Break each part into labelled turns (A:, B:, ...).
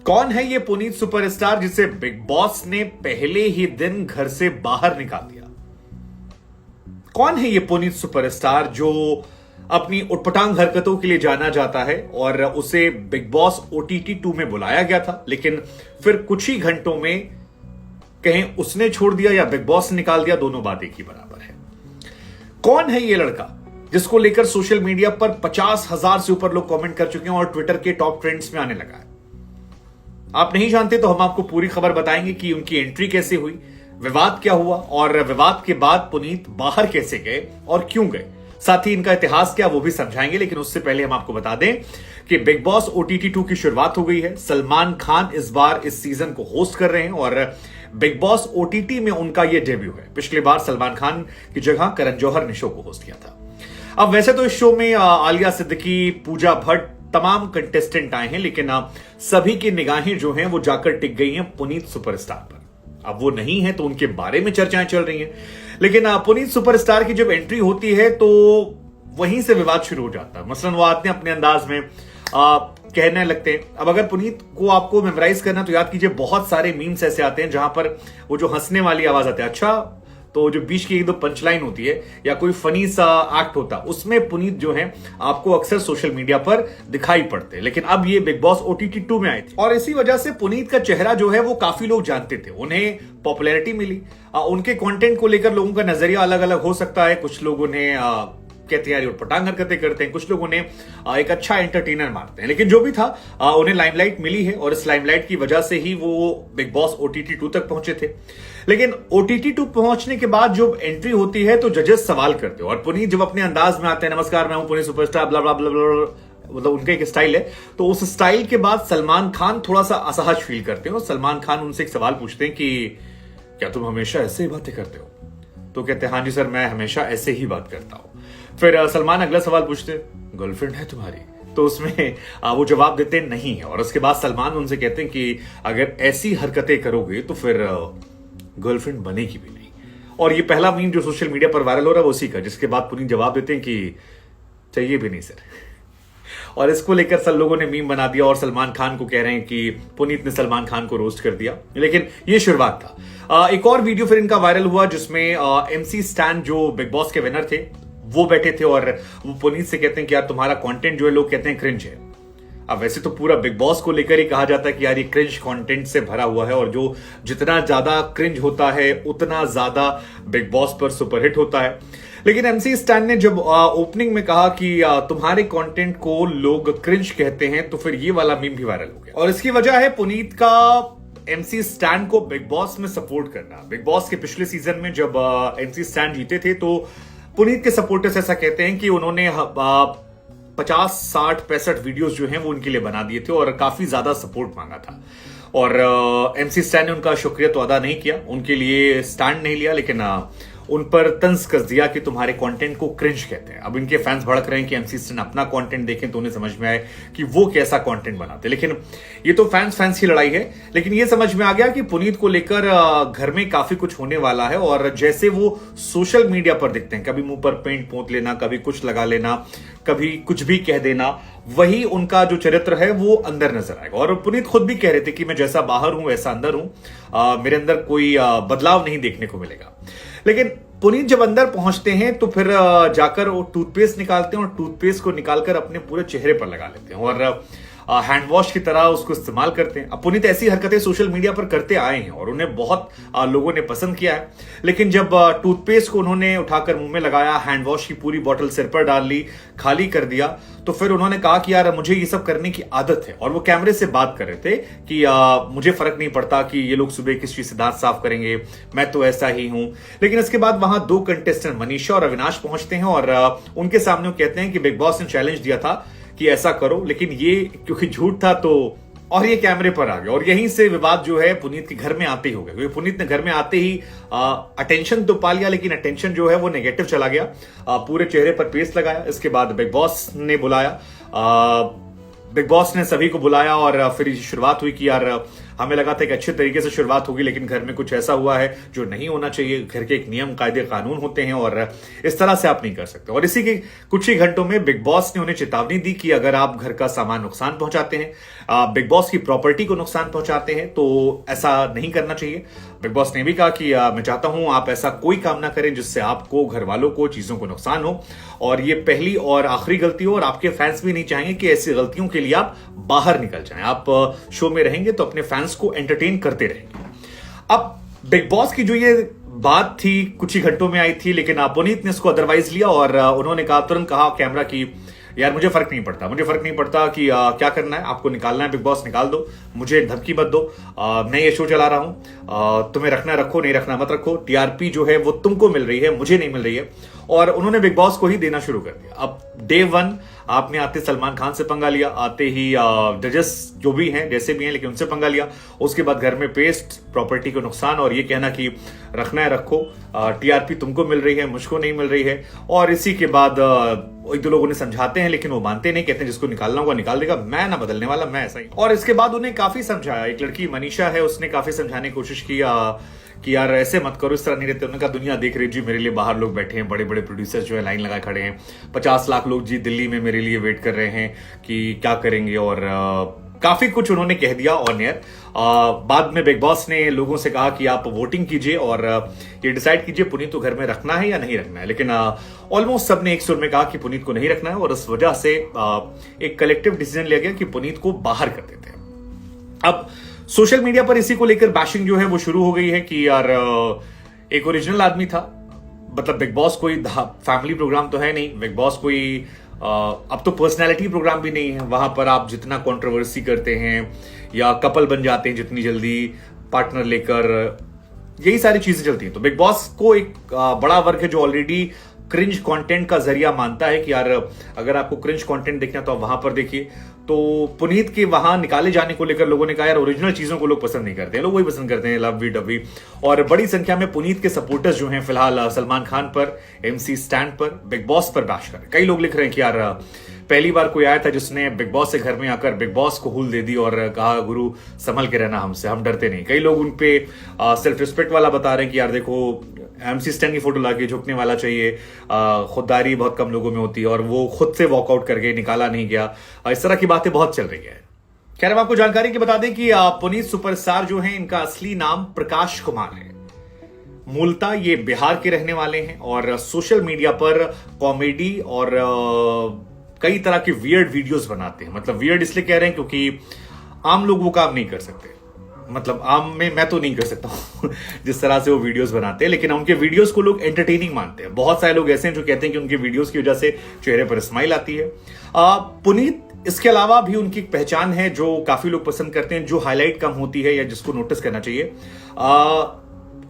A: कौन है ये पुनीत सुपरस्टार जिसे बिग बॉस ने पहले ही दिन घर से बाहर निकाल दिया? कौन है ये पुनीत सुपरस्टार जो अपनी उटपटांग हरकतों के लिए जाना जाता है और उसे बिग बॉस OTT 2 में बुलाया गया था, लेकिन फिर कुछ ही घंटों में कहीं उसने छोड़ दिया या बिग बॉस ने निकाल दिया, दोनों बात एक ही बराबर है। कौन है ये लड़का जिसको लेकर सोशल मीडिया पर 50,000 से ऊपर लोग कमेंट कर चुके हैं और ट्विटर के टॉप ट्रेंड्स में आने लगा है? आप नहीं जानते तो हम आपको पूरी खबर बताएंगे कि उनकी एंट्री कैसे हुई, विवाद क्या हुआ और विवाद के बाद पुनीत बाहर कैसे गए और क्यों गए, साथ ही इनका इतिहास क्या वो भी समझाएंगे। लेकिन उससे पहले हम आपको बता दें कि बिग बॉस OTT 2 की शुरुआत हो गई है। सलमान खान इस बार इस सीजन को होस्ट कर रहे हैं और बिग बॉस OTT में उनका यह डेब्यू है। पिछली बार सलमान खान की जगह करण जौहर ने शो को होस्ट किया था। अब वैसे तो इस शो में आलिया सिद्दीकी, पूजा भट्ट, तमाम कंटेस्टेंट आए हैं, लेकिन सभी की निगाहें जो हैं वो जाकर टिक गई हैं पुनीत सुपरस्टार पर। अब वो नहीं है तो उनके बारे में चर्चाएं चल रही हैं, लेकिन पुनीत सुपरस्टार की जब एंट्री होती है तो वहीं से विवाद शुरू हो जाता है। मसलन वो आते हैं अपने अंदाज में कहने लगते हैं। अब अगर पुनीत को आपको मेमोराइज करना तो याद कीजिए, बहुत सारे मीम्स ऐसे आते हैं जहां पर वो जो हंसने वाली आवाज आती है, अच्छा, तो जो बीच की एक दो पंचलाइन होती है या कोई फनी सा एक्ट होता है, उसमें पुनीत जो है आपको अक्सर सोशल मीडिया पर दिखाई पड़ते हैं। लेकिन अब ये बिग बॉस OTT 2 में आए थे और इसी वजह से पुनीत का चेहरा जो है वो काफी लोग जानते थे, उन्हें पॉपुलैरिटी मिली। उनके कंटेंट को लेकर लोगों का नजरिया अलग अलग हो सकता है। कुछ लोग उन्हें कहते हैं उटपटांग हरकतें करते हैं, कुछ लोग उन्हें एक अच्छा एंटरटेनर मानते हैं। लेकिन जो भी था, उन्हें लाइमलाइट मिली है और इस लाइमलाइट की वजह से ही वो बिग बॉस OTT 2 तक पहुंचे थे। लेकिन OTT 2 पहुंचने के बाद जब एंट्री होती है तो जजेस सवाल करते हैं और पुनीत जब अपने अंदाज में आते हैं, नमस्कार मैं हूं पुनीत सुपरस्टार, ब्ला ब्ला ब्ला ब्ला, मतलब उनका एक स्टाइल है, तो उस स्टाइल के बाद सलमान खान थोड़ा सा असहज फील करते हैं और सलमान खान उनसे एक सवाल पूछते हैं कि क्या तुम हमेशा ऐसे ही बातें करते हो? तो कहते हैं हाँ जी सर, मैं हमेशा ऐसे ही बात करता हूं। फिर सलमान अगला सवाल पूछते हैं, गर्लफ्रेंड है तुम्हारी? तो उसमें वो जवाब देते नहीं है और उसके बाद सलमान उनसे कहते हैं कि अगर ऐसी हरकतें करोगे तो फिर गर्लफ्रेंड बनेगी भी नहीं। और ये पहला मीम जो सोशल मीडिया पर वायरल हो रहा है वो उसी का, जिसके बाद पुनीत जवाब देते हैं कि चाहिए भी नहीं सर। और इसको लेकर सब लोगों ने मीम बना दिया और सलमान खान को कह रहे हैं कि पुनीत ने सलमान खान को रोस्ट कर दिया। लेकिन ये शुरुआत था। एक और वीडियो फिर इनका वायरल हुआ जिसमें MC स्टैन जो बिग बॉस के विनर थे वो बैठे थे और वो पुनीत से कहते हैं कि यार तुम्हारा कंटेंट जो है लोग कहते हैं क्रिंज है। अब वैसे तो पूरा बिग बॉस को लेकर ही कहा जाता है कि यार ये क्रिंज कंटेंट से भरा हुआ है और जो जितना ज्यादा क्रिंज होता है उतना ज्यादा बिग बॉस पर सुपरहिट होता है। लेकिन MC स्टैन ने जब ओपनिंग में कहा कि तुम्हारे कंटेंट को लोग क्रिंज कहते हैं, तो फिर ये वाला मीम भी वायरल हो गया। और इसकी वजह है पुनीत का MC स्टैन को बिग बॉस में सपोर्ट करना। बिग बॉस के पिछले सीजन में जब MC स्टैन जीते थे तो पुनीत के सपोर्टर्स ऐसा कहते हैं कि उन्होंने 50, 60, 65 वीडियोस जो हैं वो उनके लिए बना दिए थे और काफी ज्यादा सपोर्ट मांगा था। और MC स्टैन ने उनका शुक्रिया तो अदा नहीं किया, उनके लिए स्टैंड नहीं लिया, लेकिन उन पर तंज कस दिया कि तुम्हारे कंटेंट को क्रिंज कहते हैं। अब इनके फैंस भड़क रहे हैं कि MC स्टैन अपना कंटेंट देखें तो उन्हें समझ में आए कि वो कैसा कंटेंट बनाते हैं। लेकिन ये तो फैंस की लड़ाई है। लेकिन ये समझ में आ गया कि पुनीत को लेकर घर में काफी कुछ होने वाला है और जैसे वो सोशल मीडिया पर दिखते हैं, कभी मुंह पर पेंट पोंत लेना, कभी कुछ लगा लेना, कभी कुछ भी कह देना, वही उनका जो चरित्र है वो अंदर नजर आएगा। और पुनीत खुद भी कह रहे थे कि मैं जैसा बाहर हूं वैसा अंदर हूं, मेरे अंदर कोई बदलाव नहीं देखने को मिलेगा। लेकिन पुनीत जब अंदर पहुंचते हैं तो फिर जाकर वो टूथपेस्ट निकालते हैं और टूथपेस्ट को निकालकर अपने पूरे चेहरे पर लगा लेते हैं और हैंड वॉश की तरह उसको इस्तेमाल करते हैं। अब पुनीत ऐसी हरकतें सोशल मीडिया पर करते आए हैं और उन्हें बहुत लोगों ने पसंद किया है। लेकिन जब टूथपेस्ट को उन्होंने उठाकर मुंह में लगाया, हैंड वॉश की पूरी बोतल सिर पर डाल ली, खाली कर दिया, तो फिर उन्होंने कहा कि यार मुझे ये सब करने की आदत है। और वो कैमरे से बात कर रहे थे कि मुझे फर्क नहीं पड़ता कि ये लोग सुबह किस चीज से दांत साफ करेंगे, मैं तो ऐसा ही हूं। लेकिन इसके बाद वहां दो कंटेस्टेंट मनीषा और अविनाश पहुंचते हैं और उनके सामने वो कहते हैं कि बिग बॉस ने चैलेंज दिया था कि ऐसा करो, लेकिन ये क्योंकि झूठ था तो और ये कैमरे पर आ गया। और यहीं से विवाद जो है पुनीत के घर में आते ही हो गया, क्योंकि पुनीत ने घर में आते ही अटेंशन तो पा लिया, लेकिन अटेंशन जो है वो नेगेटिव चला गया। पूरे चेहरे पर पेस्ट लगाया। इसके बाद बिग बॉस ने बुलाया, बिग बॉस ने सभी को बुलाया और फिर शुरुआत हुई कि यार हमें लगा था कि अच्छे तरीके से शुरुआत होगी, लेकिन घर में कुछ ऐसा हुआ है जो नहीं होना चाहिए। घर के एक नियम कायदे कानून होते हैं और इस तरह से आप नहीं कर सकते। और इसी के कुछ ही घंटों में बिग बॉस ने उन्हें चेतावनी दी कि अगर आप घर का सामान नुकसान पहुंचाते हैं, बिग बॉस की प्रॉपर्टी को नुकसान पहुंचाते हैं, तो ऐसा नहीं करना चाहिए। बिग बॉस ने भी कहा कि मैं चाहता हूं आप ऐसा कोई काम ना करें जिससे आपको, घर वालों को, चीजों को नुकसान हो, और ये पहली और आखिरी गलती हो, और आपके फैंस भी नहीं चाहेंगे कि ऐसी गलतियों के लिए आप बाहर निकल जाएं। आप शो में रहेंगे तो अपने फैंस को एंटरटेन करते रहेंगे। अब बिग बॉस की जो ये बात थी कुछ ही घंटों में आई थी, लेकिन पुनीत ने इसको अदरवाइज लिया और उन्होंने कहा, तुरंत कहा कैमरा की, यार मुझे फर्क नहीं पड़ता कि क्या करना है, आपको निकालना है बिग बॉस निकाल दो, मुझे धमकी मत दो, मैं ये शो चला रहा हूं, तुम्हें रखना रखो, नहीं रखना मत रखो, टीआरपी जो है वो तुमको मिल रही है, मुझे नहीं मिल रही है। और उन्होंने बिग बॉस को ही देना शुरू कर दिया। अब डे 1 आपने आते सलमान खान से पंगा लिया, आते ही जजेस जो भी हैं जैसे भी हैं लेकिन उनसे पंगा लिया, उसके बाद घर में पेस्ट, प्रॉपर्टी को नुकसान, और ये कहना कि रखना है रखो, टीआरपी तुमको मिल रही है, मुझको नहीं मिल रही है। और इसी के बाद एक दो लोग उन्हें समझाते हैं लेकिन वो मानते नहीं, कहते हैं जिसको निकालना होगा निकाल देगा, मैं ना बदलने वाला, मैं ऐसा ही। और इसके बाद उन्हें काफी समझाया, एक लड़की मनीषा है, उसने काफी समझाने की कोशिश की कि यार ऐसे मत करो, इस तरह नहीं रहते। उन्होंने कहा दुनिया देख रही जी, मेरे लिए बाहर लोग बैठे हैं, बड़े बड़े प्रोड्यूसर्स जो है लाइन लगाए खड़े हैं, 50 लाख लोग जी दिल्ली में मेरे लिए वेट कर रहे हैं कि क्या करेंगे। और काफी कुछ उन्होंने कह दिया ऑन एयर। बाद में बिग बॉस ने लोगों से कहा कि आप वोटिंग कीजिए और ये डिसाइड कीजिए पुनीत को घर में रखना है या नहीं रखना है। लेकिन ऑलमोस्ट सबने एक सुर में कहा कि पुनीत को नहीं रखना है, और इस वजह से एक कलेक्टिव डिसीजन लिया गया कि पुनीत को बाहर कर देते हैं। अब सोशल मीडिया पर इसी को लेकर बैशिंग जो है वो शुरू हो गई है कि यार एक ओरिजिनल आदमी था, मतलब बिग बॉस कोई फैमिली प्रोग्राम तो है नहीं, बिग बॉस कोई अब तो पर्सनैलिटी प्रोग्राम भी नहीं है। वहां पर आप जितना कंट्रोवर्सी करते हैं या कपल बन जाते हैं जितनी जल्दी पार्टनर लेकर, यही सारी चीजें चलती हैं। तो बिग बॉस को एक बड़ा वर्ग है जो ऑलरेडी क्रिंज कंटेंट का जरिया मानता है कि यार अगर आपको क्रिंज कंटेंट देखना तो आप वहां पर देखिए। तो पुनीत के वहां निकाले जाने को लेकर लोगों ने कहा यार ओरिजिनल चीजों को लोग पसंद नहीं करते हैं, लोग वही पसंद करते हैं लव डवी। और बड़ी संख्या में पुनीत के सपोर्टर्स जो हैं फिलहाल सलमान खान पर, MC स्टैंड पर, बिग बॉस पर बैश कर रहे हैं। कई लोग लिख रहे हैं कि यार पहली बार कोई आया था जिसने बिग बॉस से घर में आकर बिग बॉस को हुल दे दी और कहा गुरु संभल के रहना हमसे, हम डरते नहीं। कई लोग उनपे सेल्फ रिस्पेक्ट वाला बता रहे हैं कि यार देखो MC स्टैंड की फोटो लाके झुकने वाला चाहिए, खुददारी बहुत कम लोगों में होती है, और वो खुद से वॉकआउट करके निकाला नहीं गया। इस तरह की बातें बहुत चल रही है। खैर हम आपको जानकारी की बता दें कि पुनीत सुपरस्टार जो हैं इनका असली नाम प्रकाश कुमार है। मूलतः ये बिहार के रहने वाले हैं और सोशल मीडिया पर कॉमेडी और कई तरह के वियर्ड वीडियोस बनाते हैं। मतलब वियर्ड इसलिए कह रहे हैं क्योंकि आम लोग वो काम नहीं कर सकते, मतलब आम में मैं तो नहीं कर सकता हूं जिस तरह से वो वीडियोस बनाते हैं, लेकिन उनके वीडियोस को लोग एंटरटेनिंग मानते हैं। बहुत सारे लोग ऐसे हैं जो कहते हैं कि उनके वीडियोस की वजह से चेहरे पर स्माइल आती है। पुनीत इसके अलावा भी उनकी एक पहचान है जो काफी लोग पसंद करते हैं, जो हाईलाइट कम होती है या जिसको नोटिस करना चाहिए।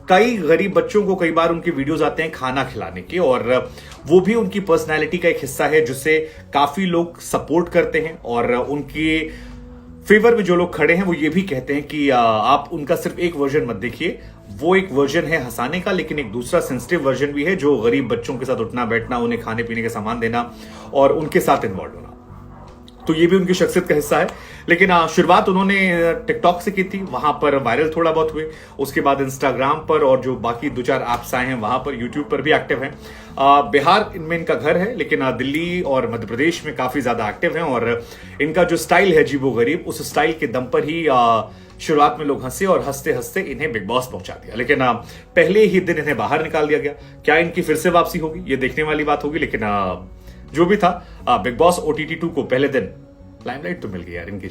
A: कई गरीब बच्चों को कई बार उनके वीडियोस आते हैं खाना खिलाने के, और वो भी उनकी पर्सनैलिटी का एक हिस्सा है जिससे काफी लोग सपोर्ट करते हैं। और उनके फेवर में जो लोग खड़े हैं वो ये भी कहते हैं कि आप उनका सिर्फ एक वर्जन मत देखिए, वो एक वर्जन है हंसाने का, लेकिन एक दूसरा सेंसिटिव वर्जन भी है जो गरीब बच्चों के साथ उठना बैठना, उन्हें खाने पीने का सामान देना और उनके साथ इन्वॉल्व होना। तो ये भी उनकी शख्सियत का हिस्सा है। लेकिन शुरुआत उन्होंने टिकटॉक से की थी, वहां पर वायरल थोड़ा बहुत हुए। उसके बाद इंस्टाग्राम पर और जो बाकी 2-4 ऐप्स आए हैं वहां पर, यूट्यूब पर भी एक्टिव हैं। बिहार इनमें इनका घर है, लेकिन दिल्ली और मध्य प्रदेश में काफी ज्यादा एक्टिव हैं। और इनका जो स्टाइल है अजीबो गरीब, उस स्टाइल के दम पर ही शुरुआत में लोग हंसे और हंसते हंसते इन्हें बिग बॉस पहुंचा दिया। लेकिन पहले ही दिन इन्हें बाहर निकाल दिया गया। क्या इनकी फिर से वापसी होगी, ये देखने वाली बात होगी। लेकिन जो भी था, बिग बॉस OTT 2 को पहले दिन लाइमलाइट तो मिल गई यार इनकी।